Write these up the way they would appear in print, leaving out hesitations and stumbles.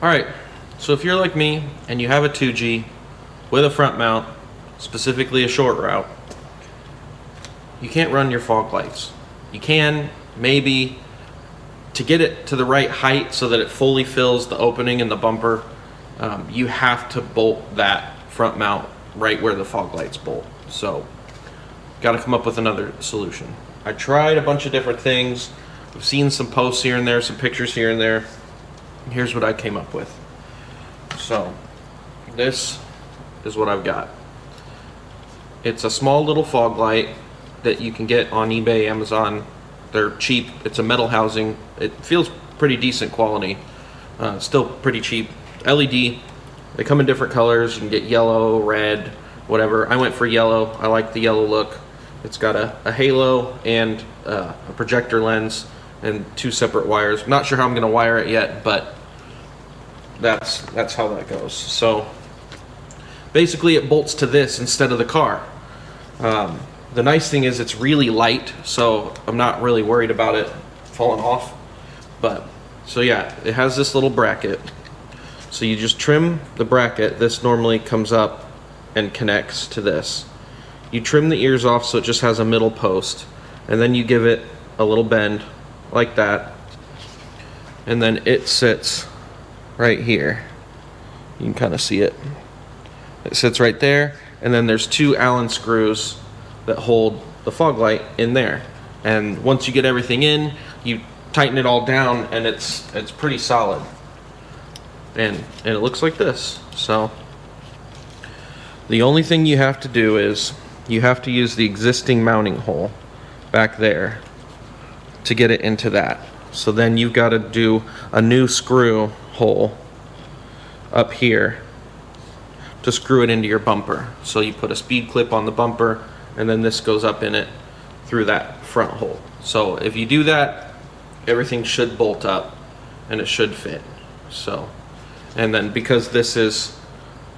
Alright, so if you're like me and you have a 2G with a front mount, specifically a short route, you can't run your fog lights. You can, maybe, to get it to the right height so that it fully fills the opening in the bumper, you have to bolt that front mount right where the fog lights bolt. So, got to come up with another solution. I tried a bunch of different things. I've seen some posts here and there, some pictures here and there. Here's what I came up with. So, this is what I've got. It's a small little fog light that you can get on eBay, Amazon. They're cheap. It's a metal housing. It feels pretty decent quality. Still pretty cheap. LED. They come in different colors. You can get yellow, red, whatever. I went for yellow. I like the yellow look. It's got a halo and a projector lens and 2 separate wires. Not sure how I'm going to wire it yet, but that's how that goes. So basically it bolts to this instead of the car. The nice thing is it's really light, so I'm not really worried about it falling off. But so yeah, it has this little bracket. So you just trim the bracket. This normally comes up and connects to this. You trim the ears off so it just has a middle post, and then you give it a little bend like that, and then it sits right here. You can kind of see it. It sits right there, and then there's 2 Allen screws that hold the fog light in there. And once you get everything in, you tighten it all down, and it's pretty solid. And it looks like this. So the only thing you have to do is you have to use the existing mounting hole back there to get it into that. So then you've got to do a new screw hole up here to screw it into your bumper. So you put a speed clip on the bumper, and then this goes up in it through that front hole. So if you do that, everything should bolt up and it should fit. So, and then because this is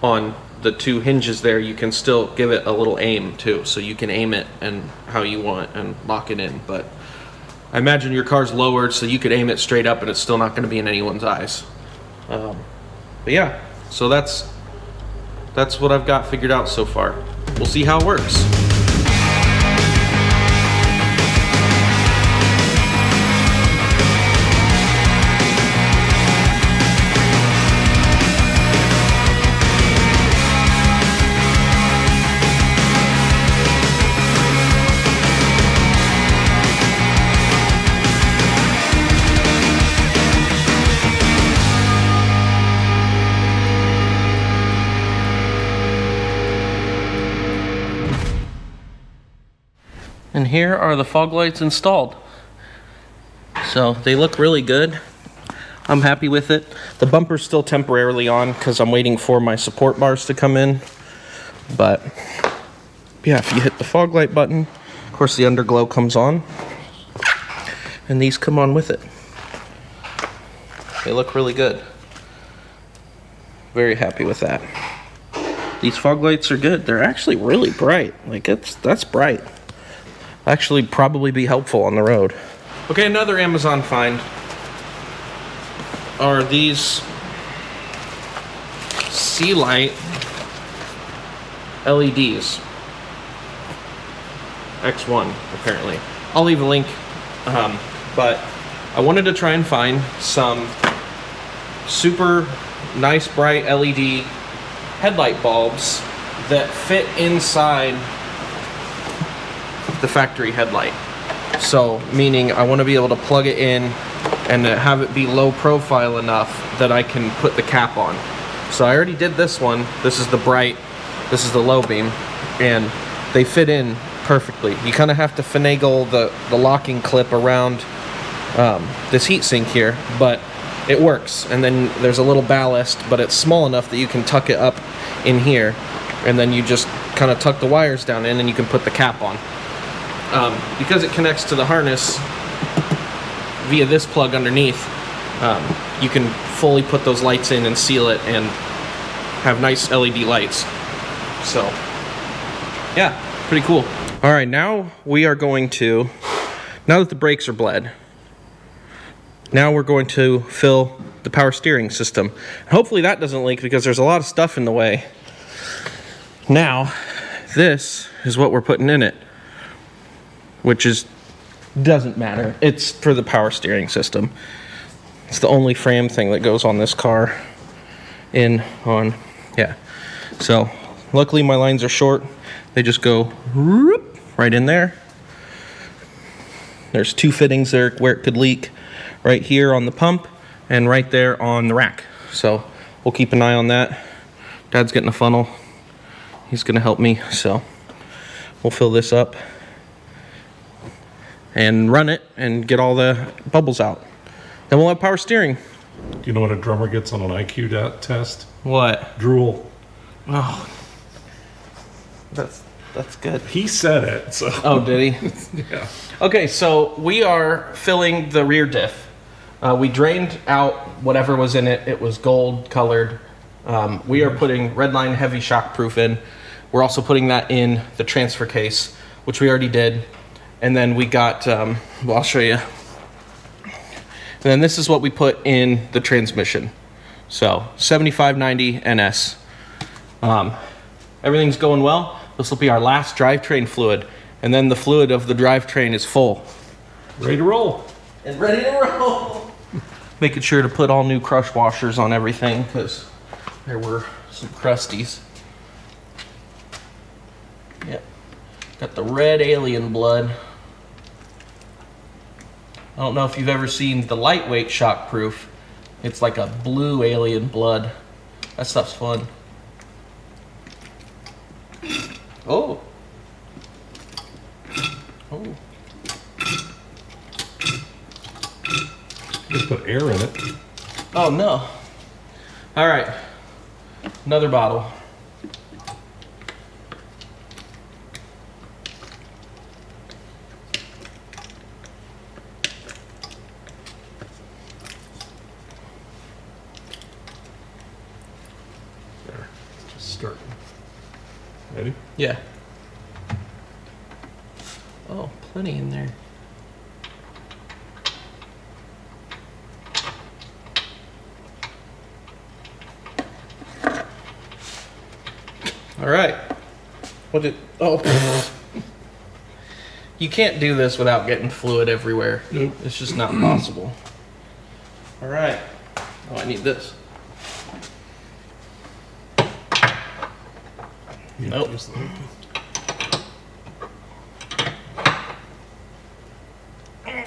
on the 2 hinges there, you can still give it a little aim too. So you can aim it and how you want and lock it in. But I imagine your car's lowered, so you could aim it straight up and it's still not going to be in anyone's eyes. But yeah, so that's what I've got figured out so far. We'll see how it works. And here are the fog lights installed. So they look really good. I'm happy with it. The bumper's still temporarily on because I'm waiting for my support bars to come in. But yeah, if you hit the fog light button, of course the underglow comes on. And these come on with it. They look really good. Very happy with that. These fog lights are good. They're actually really bright. Like that's bright. Actually probably be helpful on the road. Okay, another Amazon find are these Sea Light LEDs. X1 apparently. I'll leave a link, but I wanted to try and find some super nice bright LED headlight bulbs that fit inside the factory headlight. So meaning I want to be able to plug it in and have it be low profile enough that I can put the cap on. So I already did this one. This is the bright, this is the low beam, and they fit in perfectly. You kind of have to finagle the locking clip around this heatsink here, but it works. And then there's a little ballast, but it's small enough that you can tuck it up in here, and then you just kind of tuck the wires down in and you can put the cap on. Because it connects to the harness via this plug underneath, you can fully put those lights in and seal it and have nice LED lights. So yeah, pretty cool. All right, now we are going to, now that the brakes are bled, now we're going to fill the power steering system. Hopefully that doesn't leak because there's a lot of stuff in the way. Now, this is what we're putting in it, which doesn't matter. It's for the power steering system. It's the only Fram thing that goes on this car. Yeah. So, luckily my lines are short. They just go right in there. There's 2 fittings there where it could leak. Right here on the pump and right there on the rack. So we'll keep an eye on that. Dad's getting a funnel. He's gonna help me, so we'll fill this up and run it and get all the bubbles out. Then we'll have power steering. Do you know what a drummer gets on an IQ test? What? Drool. Oh, that's good. He said it, so. Oh, did he? Yeah. Okay, so we are filling the rear diff. We drained out whatever was in it. It was gold colored. We are putting Redline heavy shockproof in. We're also putting that in the transfer case, which we already did. And then we got, well, I'll show you. And then this is what we put in the transmission. So 7590 NS. Everything's going well. This will be our last drivetrain fluid. And then the fluid of the drivetrain is full. Ready to roll. And ready to roll. Making sure to put all new crush washers on everything because there were some crusties. Yep. Got the red alien blood. I don't know if you've ever seen the lightweight shockproof. It's like a blue alien blood. That stuff's fun. Oh. Oh. Just put air in it. Oh no. All right. Another bottle. There. Just start. Ready? Yeah. Oh, plenty in there. All right. Oh. You can't do this without getting fluid everywhere. Nope. It's just not possible. All right. Oh, I need this. Yeah, Nope.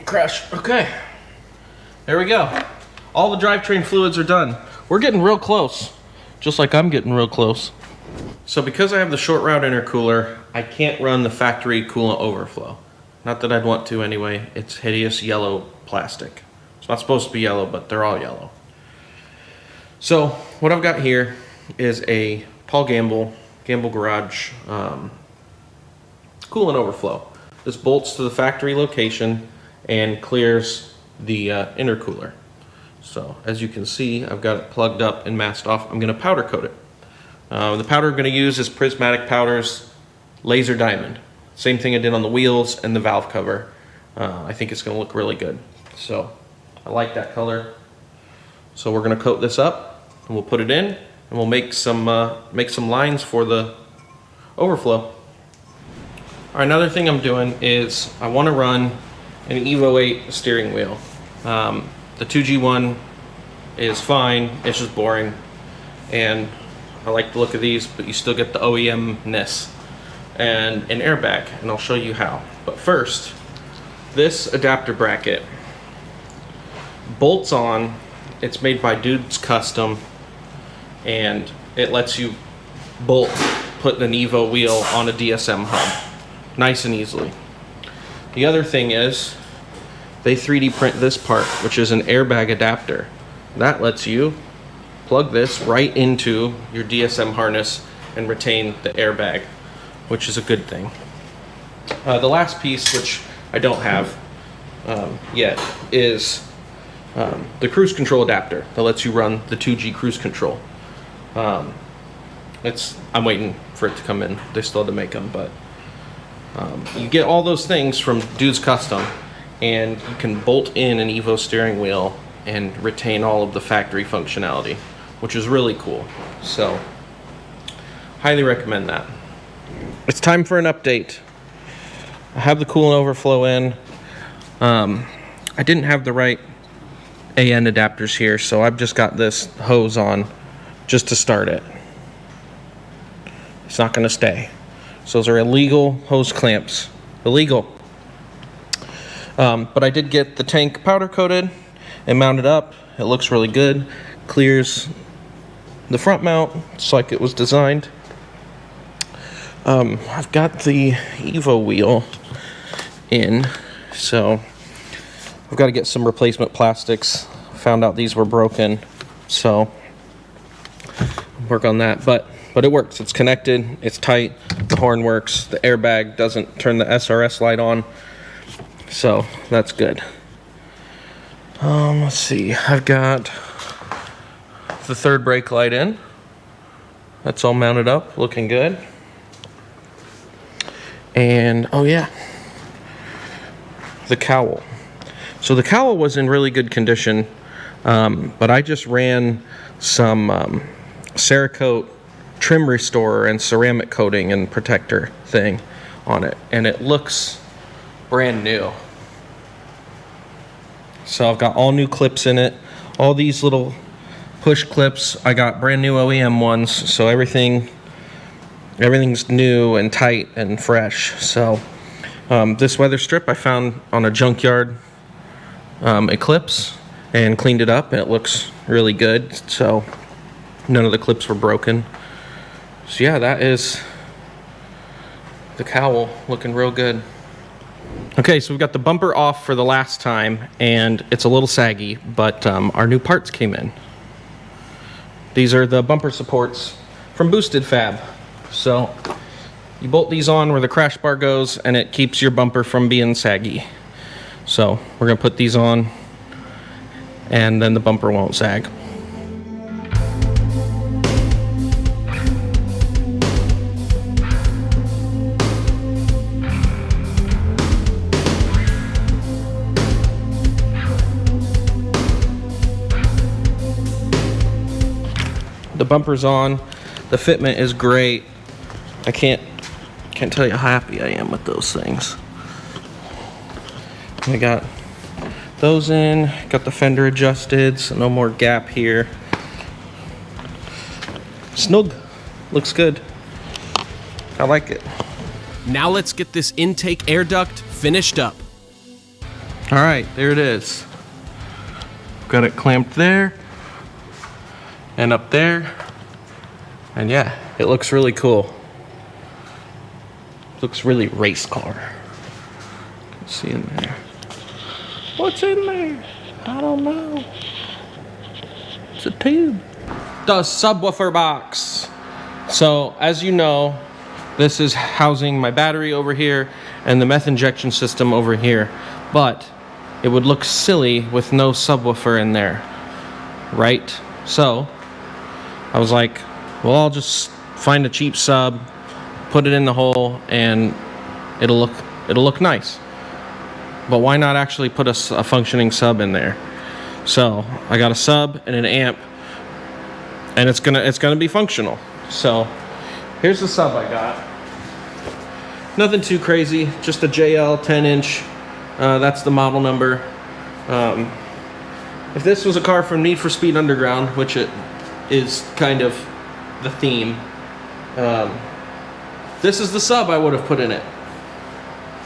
Crash. Okay. There we go. All the drivetrain fluids are done. We're getting real close. Just like I'm getting real close. So because I have the short route intercooler, I can't run the factory coolant overflow. Not that I'd want to anyway. It's hideous yellow plastic. It's not supposed to be yellow, but they're all yellow. So what I've got here is a Paul Gamble Garage coolant overflow. This bolts to the factory location and clears the intercooler. So as you can see, I've got it plugged up and masked off. I'm going to powder coat it. The powder I'm going to use is Prismatic Powder's Laser Diamond. Same thing I did on the wheels and the valve cover. I think it's going to look really good. So I like that color. So we're going to coat this up and we'll put it in and we'll make some lines for the overflow. All right, another thing I'm doing is I want to run an Evo 8 steering wheel. The 2G one is fine, it's just boring. And I like the look of these, but you still get the OEM-ness and an airbag, and I'll show you how. But first, this adapter bracket bolts on. It's made by Dude's Custom, and it lets you put an Evo wheel on a DSM hub, nice and easily. The other thing is, they 3D print this part, which is an airbag adapter. That lets you plug this right into your DSM harness and retain the airbag, which is a good thing. The last piece, which I don't have yet, is the cruise control adapter that lets you run the 2G cruise control. I'm waiting for it to come in. They still have to make them, but you get all those things from Dude's Custom, and you can bolt in an Evo steering wheel and retain all of the factory functionality, which is really cool. So, highly recommend that. It's time for an update. I have the Coolant Overflow in. I didn't have the right AN adapters here, so I've just got this hose on just to start it. It's not going to stay. So those are illegal hose clamps. Illegal. But I did get the tank powder coated and mounted up. It looks really good. Clears the front mount just like it was designed. I've got the Evo wheel in, so I've got to get some replacement plastics. Found out these were broken, so work on that. But it works. It's connected. It's tight. The horn works. The airbag doesn't turn the SRS light on, so that's good. Let's see. I've got the third brake light in. That's all mounted up, looking good. And oh yeah, the cowl. So the cowl was in really good condition, but I just ran some Cerakote trim restorer and ceramic coating and protector thing on it, and it looks brand new. So I've got all new clips in it. All these little push clips, I got brand new OEM ones, so everything's new and tight and fresh. So this weather strip I found on a junkyard Eclipse and cleaned it up, and it looks really good. So none of the clips were broken. So yeah, that is the cowl, looking real good. Okay, so we've got the bumper off for the last time, and it's a little saggy, but our new parts came in. These are the bumper supports from Boosted Fab. So you bolt these on where the crash bar goes, and it keeps your bumper from being saggy. So we're gonna put these on, and then the bumper won't sag. The bumper's on. The fitment is great. I can't tell you how happy I am with those things. I got those in, got the fender adjusted, so no more gap here. Snug, looks good. I like it. Now let's get this intake air duct finished up. All right, there it is. Got it clamped there and up there. And yeah, it looks really cool. Looks really race car. You can see in there. What's in there? I don't know. It's a tube. The subwoofer box. So as you know, this is housing my battery over here and the meth injection system over here. But it would look silly with no subwoofer in there, right? So I was like, well, I'll just find a cheap sub, put it in the hole, and it'll look nice. But why not actually put a functioning sub in there? So I got a sub and an amp, and it's gonna be functional. So here's the sub I got. Nothing too crazy, just a JL 10-inch. That's the model number. If this was a car from Need for Speed Underground, which it is kind of the theme, this is the sub I would have put in it.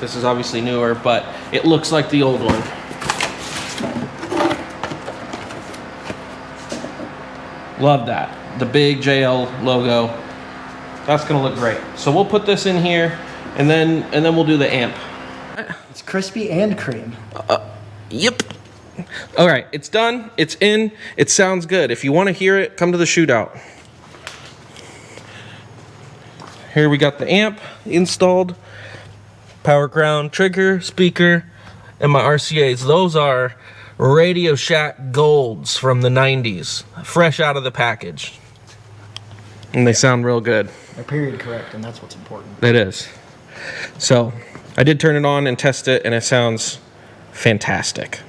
This is obviously newer, but it looks like the old one. Love that. The big JL logo. That's gonna look great. So we'll put this in here, and then we'll do the amp. It's crispy and cream. Yep. All right, it's done. It's in. It sounds good. If you want to hear it, come to the shootout. Here we got the amp installed, power ground, trigger, speaker, and my RCAs. Those are Radio Shack Golds from the 90s, fresh out of the package. And they sound real good. They're period correct, and that's what's important. It is. So I did turn it on and test it, and it sounds fantastic.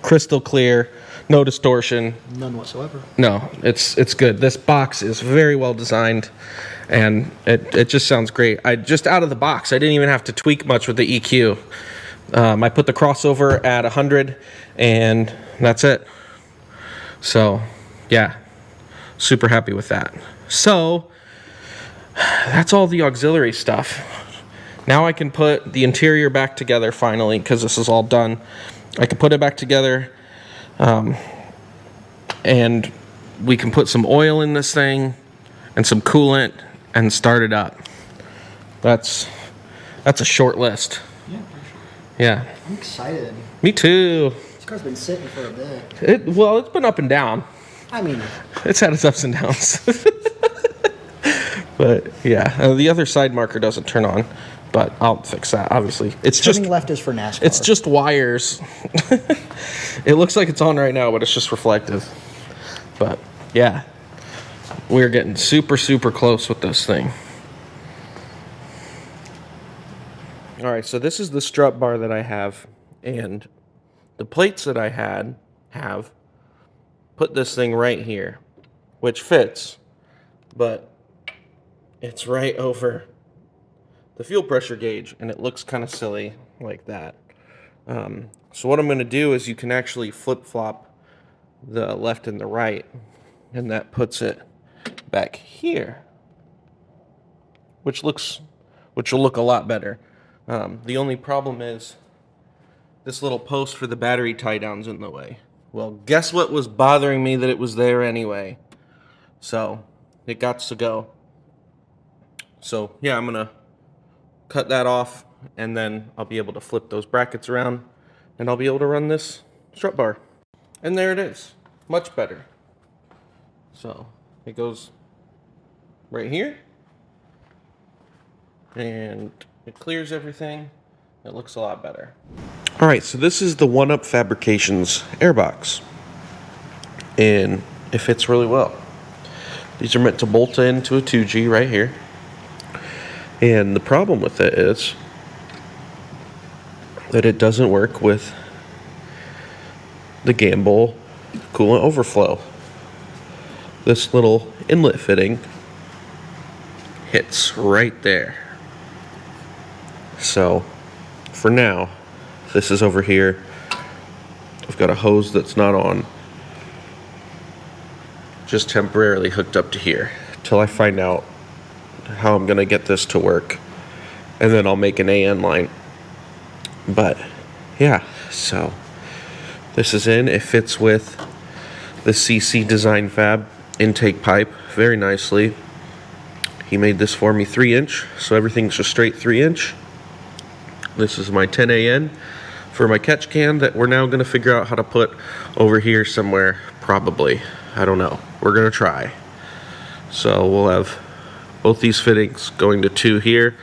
Crystal clear, No distortion. None whatsoever. No, it's good. This box is very well designed, and it just sounds great. I just out of the box, I didn't even have to tweak much with the EQ. I put the crossover at 100, and that's it. So, yeah, super happy with that. So, that's all the auxiliary stuff. Now I can put the interior back together finally, because this is all done. I can put it back together. And we can put some oil in this thing and some coolant and start it up. That's a short list. Yeah, for sure. Yeah. I'm excited. Me too. This car's been sitting for a bit. It's been up and down. I mean, It's had its ups and downs. But yeah, the other side marker doesn't turn on, but I'll fix that. Obviously, turning left is for NASCAR. It's just wires. It looks like it's on right now, but it's just reflective. But yeah, we're getting super, super close with this thing. All right, so this is the strut bar that I have, and the plates that I have put this thing right here, which fits, but it's right over the fuel pressure gauge, and it looks kind of silly like that. So what I'm going to do is you can actually flip-flop the left and the right, and that puts it back here, which will look a lot better. The only problem is this little post for the battery tie down's in the way. Well, guess what was bothering me that it was there anyway? So it got to go. So yeah, I'm gonna cut that off, and then I'll be able to flip those brackets around, and I'll be able to run this strut bar. And there it is, much better. So it goes right here, and it clears everything. It looks a lot better. All right, so this is the One Up Fabrications Airbox, and it fits really well. These are meant to bolt into a 2G right here. And the problem with it is that it doesn't work with the Gamble Coolant Overflow. This little inlet fitting hits right there. So for now, this is over here. I've got a hose that's not on, just temporarily hooked up to here till I find out how I'm gonna get this to work, and then I'll make an AN line. But yeah, so this is in. It fits with the CC Design Fab intake pipe very nicely. He made this for me 3-inch, so everything's just straight 3-inch. This is my 10 AN for my catch can that we're now gonna figure out how to put over here somewhere, probably. I don't know. We're gonna try. So we'll have both these fittings going to 2 here,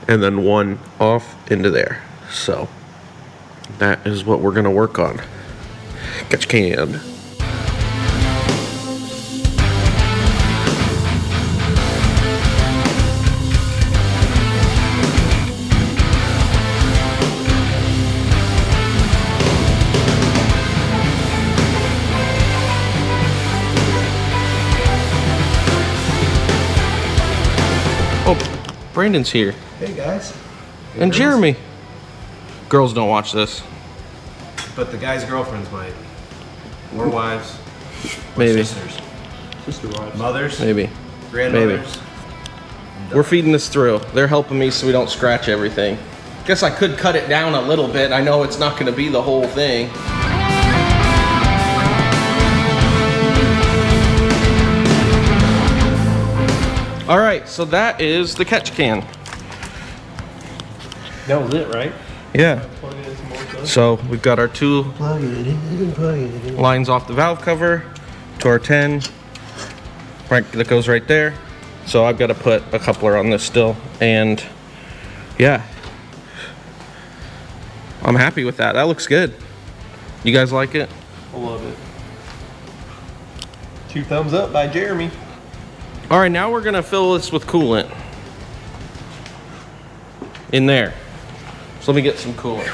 and then 1 off into there. So that is what we're gonna work on. Catch can. Oh, Brandon's here. Hey guys. And Jeremy. Girls don't watch this. But the guy's girlfriends might. Or wives. Or Maybe. sisters. Sister wives. Mothers. Maybe. Grandmothers. We're feeding this through. They're helping me so we don't scratch everything. Guess I could cut it down a little bit. I know it's not going to be the whole thing. All right, so that is the catch can. That was it, right? Yeah. Plug in some more stuff. So we've got our 2 lines off the valve cover to our 10. Right, that goes right there. So I've got to put a coupler on this still, and yeah, I'm happy with that. That looks good. You guys like it? I love it. 2 thumbs up by Jeremy. All right, now we're gonna fill this with coolant in there. So let me get some coolant.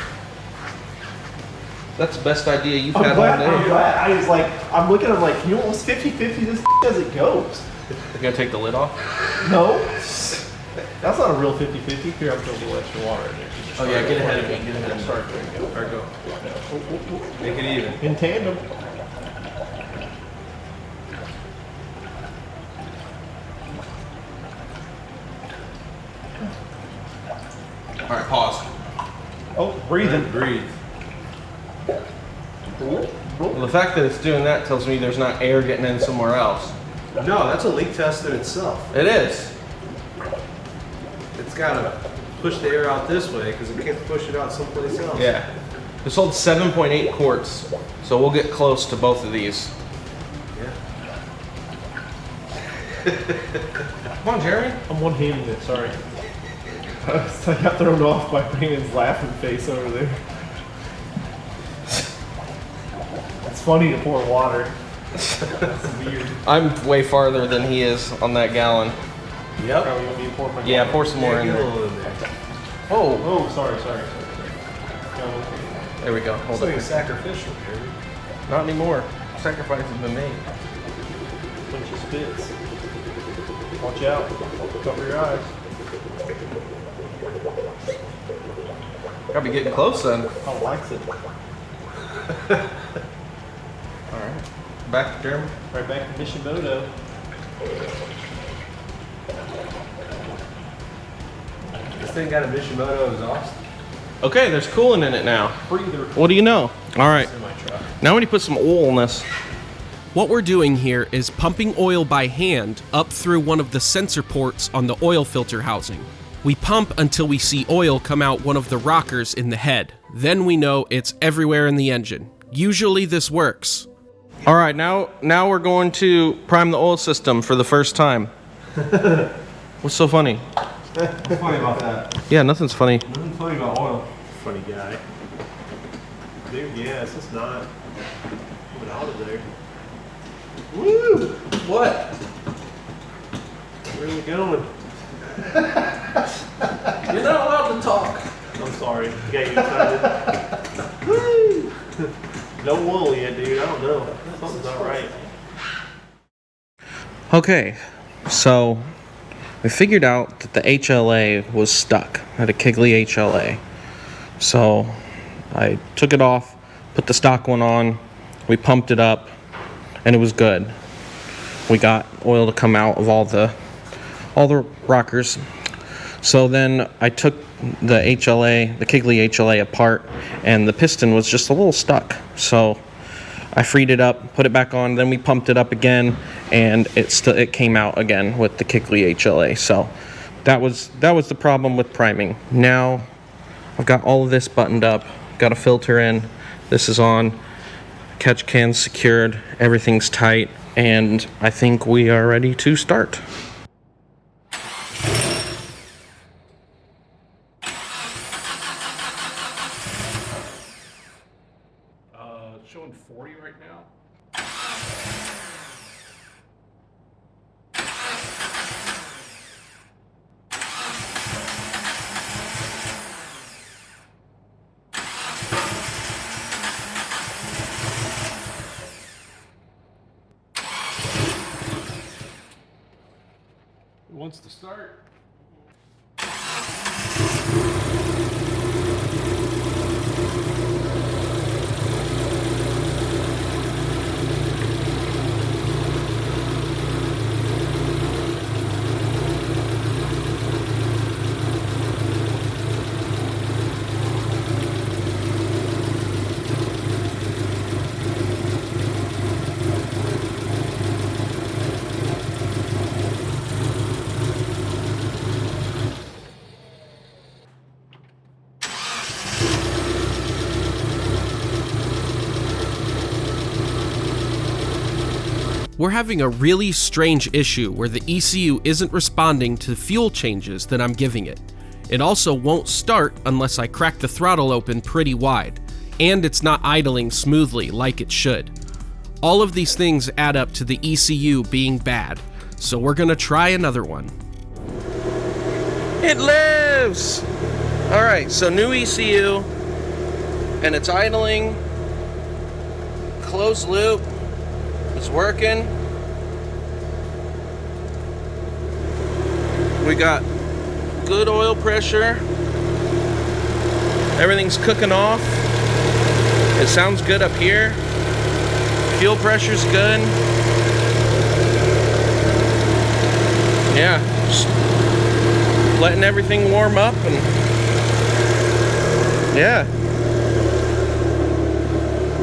That's the best idea you've I'm had all glad, I'm day. glad. I was like, I'm looking, I'm like, you know, it's 50-50 this as it goes. You gonna take the lid off? No. That's not a real 50-50. Here, I'm throwing a little extra water in there. Oh yeah, get ahead of me. Get ahead of me. Start there you go. Or go. Make it even. In tandem. All right, pause. Oh, breathing. Breathe. Well, the fact that it's doing that tells me there's not air getting in somewhere else. No, that's a leak test in itself. It is. It's gotta push the air out this way because it can't push it out someplace else. Yeah. This holds 7.8 quarts, so we'll get close to both of these. Yeah. Come on, Jeremy. I'm one-handing it, sorry. I got thrown off by Brandon's laughing face over there. It's funny to pour water. That's weird. I'm way farther than he is on that gallon. Yep. Probably want me to pour my Yeah, pour some more in Get a there. little in there. Oh, Oh, sorry. No, okay. there we go. It's Hold like it. sacrificial, Jerry. Not anymore. Sacrifice has been made. Bunch of spits. Watch out. Cover your eyes. Gotta be getting close then. How likes it. All right. Back to Jeremy. Right back to Mishimoto. This thing got a Mishimoto exhaust. Okay, there's coolant in it now. Breather. What do you know? All right. Semi-truck. Now when you put some oil in this, What we're doing here is pumping oil by hand up through one of the sensor ports on the oil filter housing. We pump until we see oil come out one of the rockers in the head. Then we know it's everywhere in the engine. Usually this works. all right, now we're going to prime the oil system for the first time. What's so funny? What's funny about that? Yeah, nothing's funny. Nothing funny about oil. Funny guy. Dude, yeah, it's just not coming out of there. Woo! What? Where are we going? You're not allowed to talk. I'm sorry. You got you excited. Woo! No wool yet, dude. I don't know. Something's not right. Okay, so we figured out that the HLA was stuck. I had a Kigley HLA. So I took it off, put the stock one on, we pumped it up, and it was good. We got oil to come out of all the rockers. So then I took the HLA, the Kigley HLA apart, and the piston was just a little stuck. So I freed it up, put it back on, then we pumped it up again, and it came out again with the Kigley HLA. So that was the problem with priming. Now I've got all of this buttoned up, got a filter in, this is on, catch can's secured, everything's tight, and I think we are ready to start. Showing 40 right now. Who wants to start? We're having a really strange issue where the ECU isn't responding to the fuel changes that I'm giving it. It also won't start unless I crack the throttle open pretty wide, and it's not idling smoothly like it should. All of these things add up to the ECU being bad, so we're gonna try another one. It lives! Alright, so new ECU, and it's idling closed loop is working. We got good oil pressure. Everything's cooking off. It sounds good up here. Fuel pressure's good. Yeah, just letting everything warm up and yeah.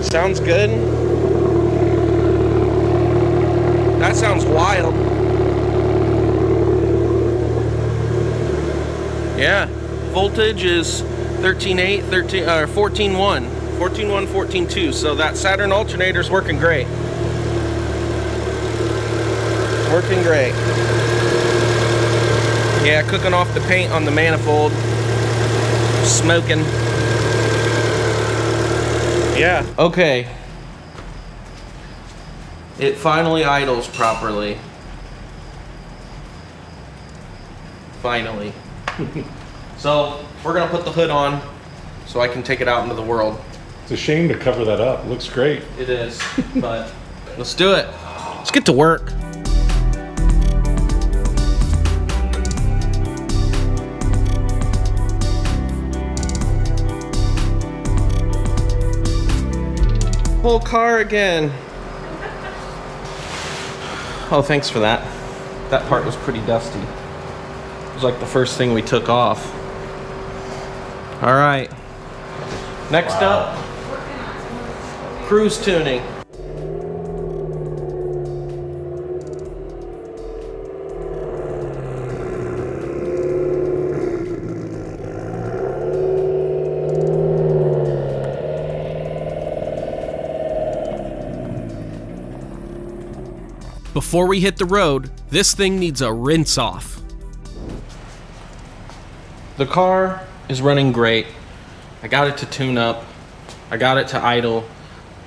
Sounds good. That sounds wild. Yeah, voltage is 13.8, 14.1, 14.1, 14.2. So that Saturn alternator's working great. Working great. Yeah, cooking off the paint on the manifold. Smoking. Yeah. Okay. It finally idles properly. Finally. So we're gonna put the hood on so I can take it out into the world. It's a shame to cover that up. It looks great. It is, but let's do it. Let's get to work. Whole car again. Oh, thanks for that. That part was pretty dusty. It was like the first thing we took off. All right. Next up, cruise tuning. Before we hit the road, this thing needs a rinse off. The car is running great. I got it to tune up. I got it to idle.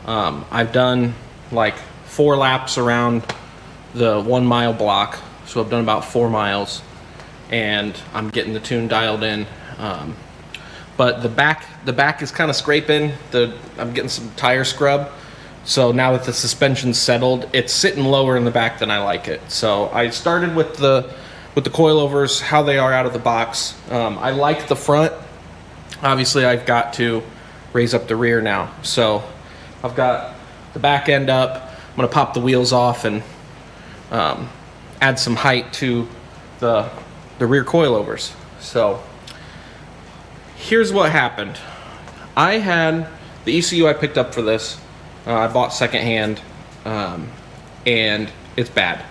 I've done like 4 laps around the 1 mile block. So I've done about 4 miles and I'm getting the tune dialed in. But the back is kind of scraping. I'm getting some tire scrub. So now that the suspension's settled, it's sitting lower in the back than I like it. So I started with the coilovers, how they are out of the box. I like the front. Obviously, I've got to raise up the rear now. So I've got the back end up. I'm gonna pop the wheels off and add some height to the rear coilovers. So here's what happened. I had the ECU I picked up for this. I bought secondhand, and it's bad.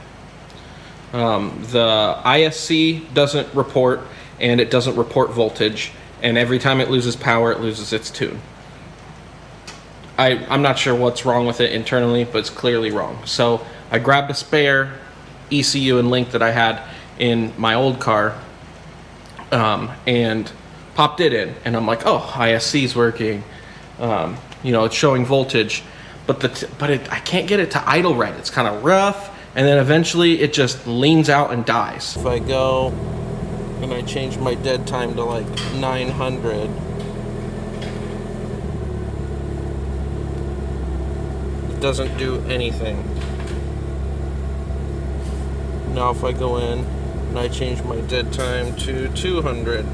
The ISC doesn't report, and it doesn't report voltage, and every time it loses power, it loses its tune. I'm not sure what's wrong with it internally, but it's clearly wrong. So I grabbed a spare ECU and link that I had in my old car, and popped it in, and I'm like, oh, ISC's working. You know, it's showing voltage. But I can't get it to idle right. It's kind of rough, and then eventually it just leans out and dies. If I go and I change my dead time to like 900, it doesn't do anything. Now if I go in and I change my dead time to 200,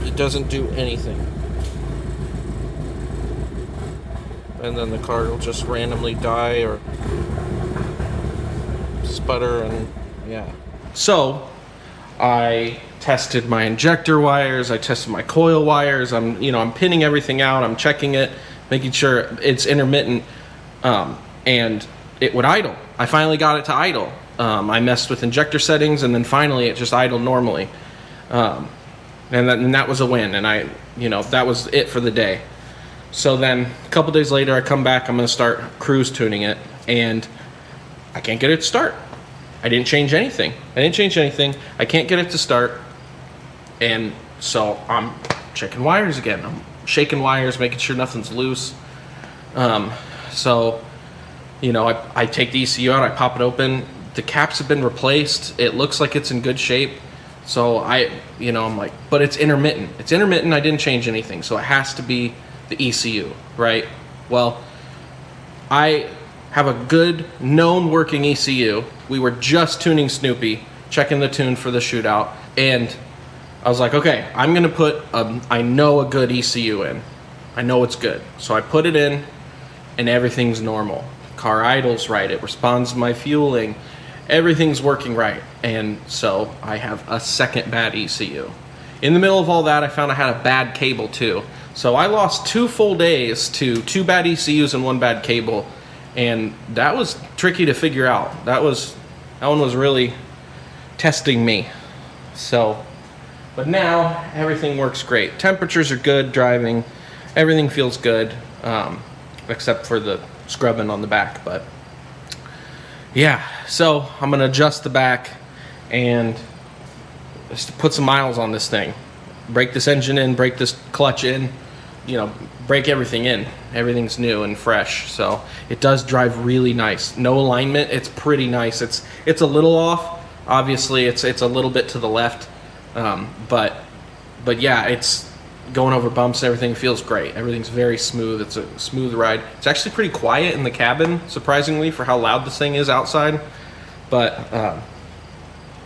it doesn't do anything. And then the car will just randomly die or sputter, and yeah. So I tested my injector wires, I tested my coil wires, I'm pinning everything out, I'm checking it, making sure it's intermittent, and it would idle. I finally got it to idle. I messed with injector settings, and then finally it just idled normally. And that was a win, and that was it for the day. So then a couple days later, I come back, I'm gonna start cruise tuning it, and I can't get it to start. I didn't change anything. I can't get it to start. And so I'm checking wires again. I'm shaking wires, making sure nothing's loose. So, I take the ECU out, I pop it open. The caps have been replaced. It looks like it's in good shape. So I'm like, but it's intermittent. It's intermittent. I didn't change anything. So it has to be the ECU, right? Well, I have a good known working ECU. We were just tuning Snoopy, checking the tune for the shootout. And I was like, okay, I'm going to put, I know a good ECU in. I know it's good. So I put it in and everything's normal. Car idles right. It responds to my fueling. Everything's working right. And so I have a second bad ECU. In the middle of all that, I found I had a bad cable too. So I lost 2 full days to 2 bad ECUs and 1 bad cable. And that was tricky to figure out. That one was really testing me. So, but now everything works great. Temperatures are good, driving. Everything feels good, except for the scrubbing on the back. But yeah, so I'm gonna adjust the back and just put some miles on this thing. Break this engine in, break this clutch in, break everything in. Everything's new and fresh, so it does drive really nice. No alignment, it's pretty nice. It's a little off. Obviously, it's a little bit to the left, but yeah, it's going over bumps. Everything feels great. Everything's very smooth. It's a smooth ride. It's actually pretty quiet in the cabin, surprisingly, for how loud this thing is outside. But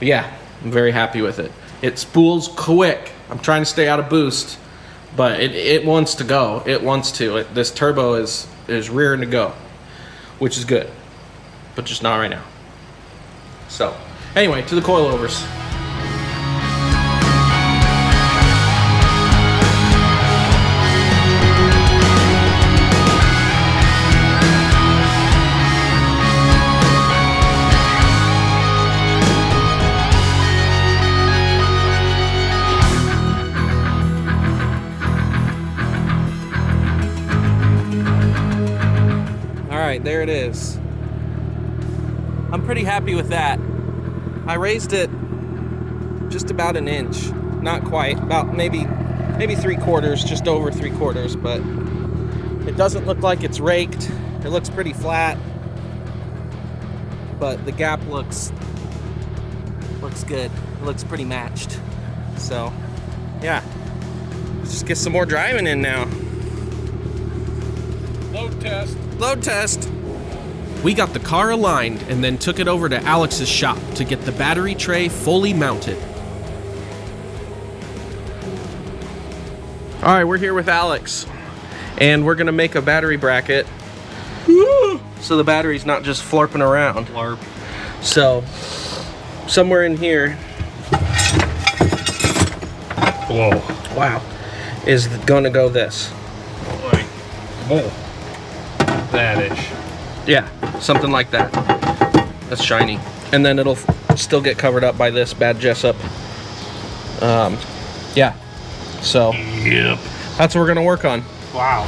yeah, I'm very happy with it. It spools quick. I'm trying to stay out of boost, but it wants to go. It wants to. This turbo is rearing to go, which is good, but just not right now. So anyway, to the coilovers. There it is. I'm pretty happy with that. I raised it just about an inch, not quite, about maybe 3/4, just over 3/4, but it doesn't look like it's raked. It looks pretty flat, but the gap looks good. It looks pretty matched. So yeah, let's just get some more driving in now. Load test. We got the car aligned and then took it over to Alex's shop to get the battery tray fully mounted. All right, we're here with Alex and we're gonna make a battery bracket so the battery's not just flirping around. Flarp. So somewhere in here, Whoa. wow, is gonna go this. Like, whoa. That-ish. Yeah, something like that. That's shiny. And then it'll still get covered up by this bad Jessup. Yeah. So, Yep. that's what we're gonna work on. Wow.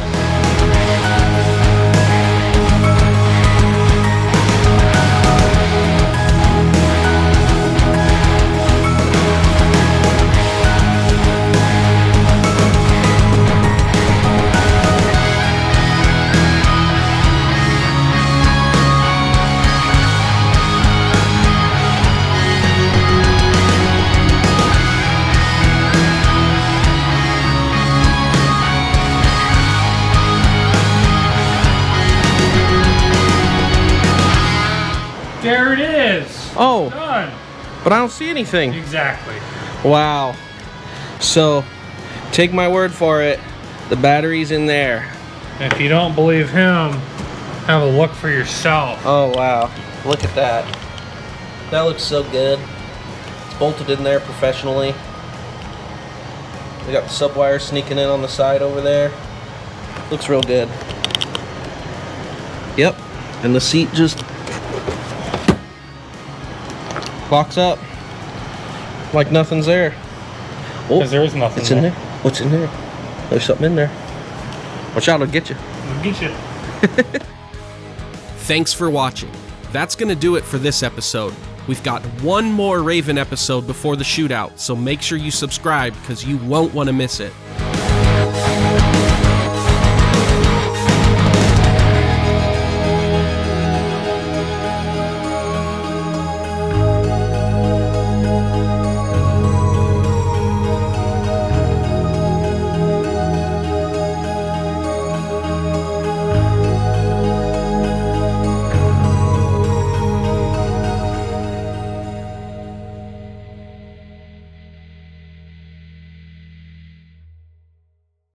There it is. Oh, Done. but I don't see anything. Exactly. Wow. So, take my word for it. The battery's in there. If you don't believe him, have a look for yourself. Oh, wow. Look at that. That looks so good. It's bolted in there professionally. We got the subwire sneaking in on the side over there. Looks real good. Yep. And the seat just locks up like nothing's there. Oh, Because there is nothing it's in there. What's in there? There's something in there. Watch out, it'll get you. I'll get you. Thanks for watching. That's going to do it for this episode. We've got one more Raven episode before the shootout, so make sure you subscribe because you won't want to miss it.